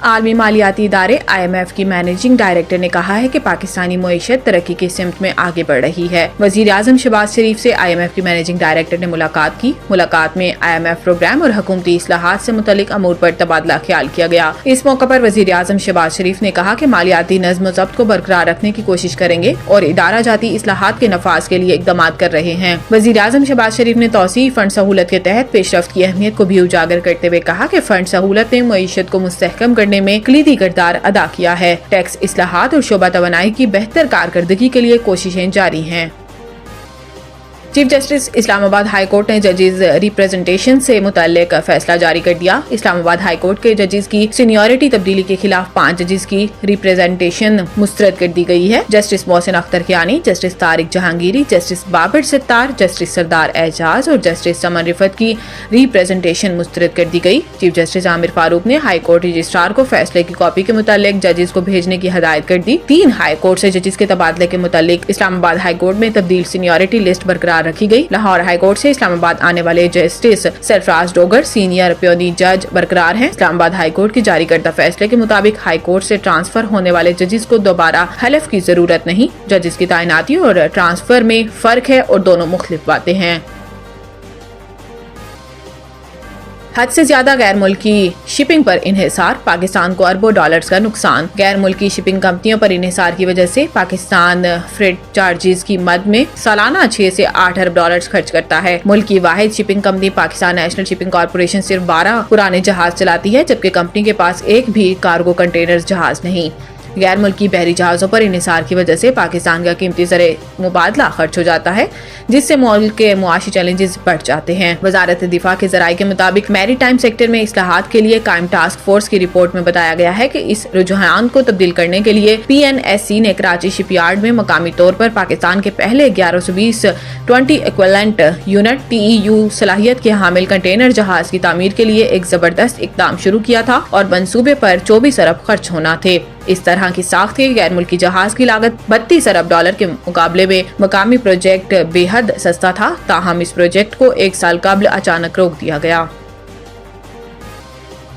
आलमी मालियाती इदारे IMF की मैनेजिंग डायरेक्टर ने कहा है कि पाकिस्तानी मईशत तरक्की की सिमत में आगे बढ़ रही है। वजीर आजम शहबाज शरीफ से IMF की मैनेजिंग डायरेक्टर ने मुलाकात की। मुलाकात में IMF प्रोग्राम और हुकूमती इस्लाहात से मुतल्लिक अमूर पर तबादला ख्याल किया गया। इस मौके पर वजीर आजम शहबाज शरीफ ने कहा कि मालियाती नज़्म ज़ब्त को बरकरार रखने की कोशिश करेंगे और इदारा जाती इस्लाहात के नफाज के लिए इक़दाम कर रहे हैं। वजीर आजम शहबाज शरीफ ने तौसीई फंड सहूलत के तहत पेशरफ्त की अहमियत को भी उजागर करते हुए कहा कि फंड सहूलत ने मईशत को मुस्तहकम करने में कलीदी किरदार अदा किया है। टैक्स इस्लाहात और शोबा तवानाई की बेहतर कारकर्दगी के लिए कोशिशें जारी हैं। Chief justice Islamabad high court ने जजेस रिप्रेजेंटेशन से मुतल्लिक फैसला जारी कर दिया। इस्लामाबाद हाई कोर्ट के जजेस की सीनियरिटी तब्दीली के खिलाफ 5 जजेस की रिप्रेजेंटेशन मुस्तरद कर दी गई है। Justice Mohsin Akhtar Kayani, justice Tariq Jahangiri, justice Babar Sattar, justice Sardar Ejaz और जस्टिस समन रिफत की रिप्रेजेंटेशन मुस्तरद कर दी गई। चीफ जस्टिस आमिर फारूक ने हाई कोर्ट रजिस्ट्रार को फैसले की कॉपी के मुतालिक जजेस को भेजने की हिदायत कर दी। 3 हाई कोर्ट से जजेस के तबादले के मुतालिक इस्लामाबाद हाई कोर्ट में तब्दील सीनियरिटी लिस्ट बरकरार रखी गई। लाहौर हाई कोर्ट से इस्लामाबाद आने वाले justice Sarfaraz Dogar senior peony जज बरकरार हैं। इस्लामाबाद हाई कोर्ट के जारी करदा फैसले के मुताबिक हाई कोर्ट से ट्रांसफर होने वाले जजेस को दोबारा हलफ की जरूरत नहीं। जजेस की तैनाती और ट्रांसफर में फर्क है और दोनों मुख्तलिफ बातें हैं। हद से ज्यादा गैर मुल्की शिपिंग पर इन्हिसार, पाकिस्तान को अरबों डॉलर्स का नुकसान। गैर मुल्की शिपिंग कंपनियों पर इन्हिसार की वजह से पाकिस्तान फ्रेट चार्जेस की मद में सालाना 6 से 8 अरब डॉलर्स खर्च करता है। मुल्क की वाहिद shipping company Pakistan National Shipping Corporation सिर्फ 12 पुराने जहाज चलाती है, जबकि कंपनी के पास एक भी कार्गो कंटेनर जहाज नहीं। गैर मुल्की बहरी जहाजों पर इन्हिसार की वजह से पाकिस्तान का कीमती ज़रे मुबादला खर्च हो जाता है, जिससे मुल्क के मुआशी चैलेंजेस बढ़ जाते हैं। वजारत दिफा के ज़राए के मुताबिक मैरी टाइम सेक्टर में इस्लाहात के लिए कायम टास्क फोर्स की रिपोर्ट में बताया गया है कि इस रुझान को तब्दील करने के लिए PNSC ने कराची शिपयार्ड में मकामी तौर पर पाकिस्तान के पहले 1120 20 इक्विवेलेंट यूनिट TEU सलाहियत के हामिल कंटेनर जहाज की तामीर के लिए एक जबरदस्त इकदाम शुरू किया था और मंसूबे पर 24 अरब खर्च होना थे। इस तरह की साख्त के गैर मुल्की जहाज की लागत 32 अरब डॉलर के मुकाबले में मकामी प्रोजेक्ट बेहद सस्ता था। ताहम इस प्रोजेक्ट को 1 साल कबल अचानक रोक दिया गया।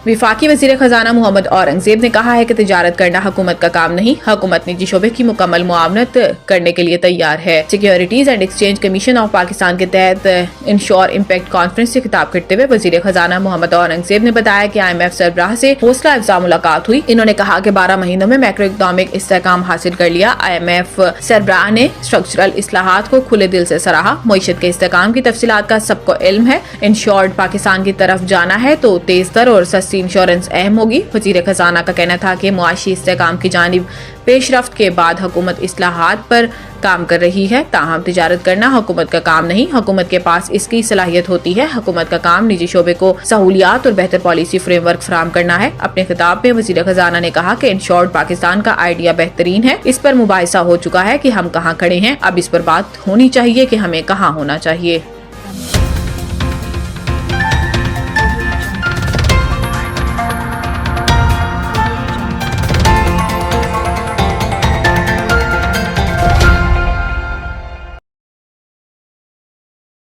विफाकी वजीर खजाना मोहम्मद औरंगजेब ने कहा है कि तिजारत करना हुकूमत का काम नहीं, हुकूमत निजी शोबे की मुकम्मल मुआवनत करने के लिए तैयार है। Securities and exchange commission of Pakistan के तहत इंश्योर इम्पैक्ट कॉन्फ्रेंस से खिताब करते हुए वजीर खजाना मोहम्मद औरंगजेब ने बताया कि IMF सरबराह से हौसला अफजा मुलाकात हुई। इन्होंने कहा कि 12 महीनों में मैक्रो इकनॉमिक इस्तेहकाम हासिल कर लिया। IMF सरबराह ने स्ट्रक्चरल इस्लाहात को खुले दिल से सराहा। मईशत के इस्तेहकाम की तफसीलात का सबको इल्म है। इंश्योर्ड पाकिस्तान की तरफ जाना है तो तेज तर और सस्ती इंश्योरेंस अहम होगी। वजीर खजाना का कहना था कि मुआशी इस्तेहकाम की जानिब पेशरफ्त के बाद हुकूमत इस्लाहात पर काम कर रही है। ताहम तिजारत करना हुकूमत का काम नहीं, हुकूमत के पास इसकी सलाहियत होती है। हुकूमत का काम निजी शोबे को सहूलियात और बेहतर पॉलिसी फ्रेमवर्क फराहम करना है। अपने खिताब में वजीर खजाना ने कहा कि इंश्योर्ड पाकिस्तान का आइडिया बेहतरीन है। इस पर मुबाहिसा हो चुका है कि हम कहाँ खड़े हैं, अब इस पर बात होनी चाहिए कि हमें कहाँ होना चाहिए।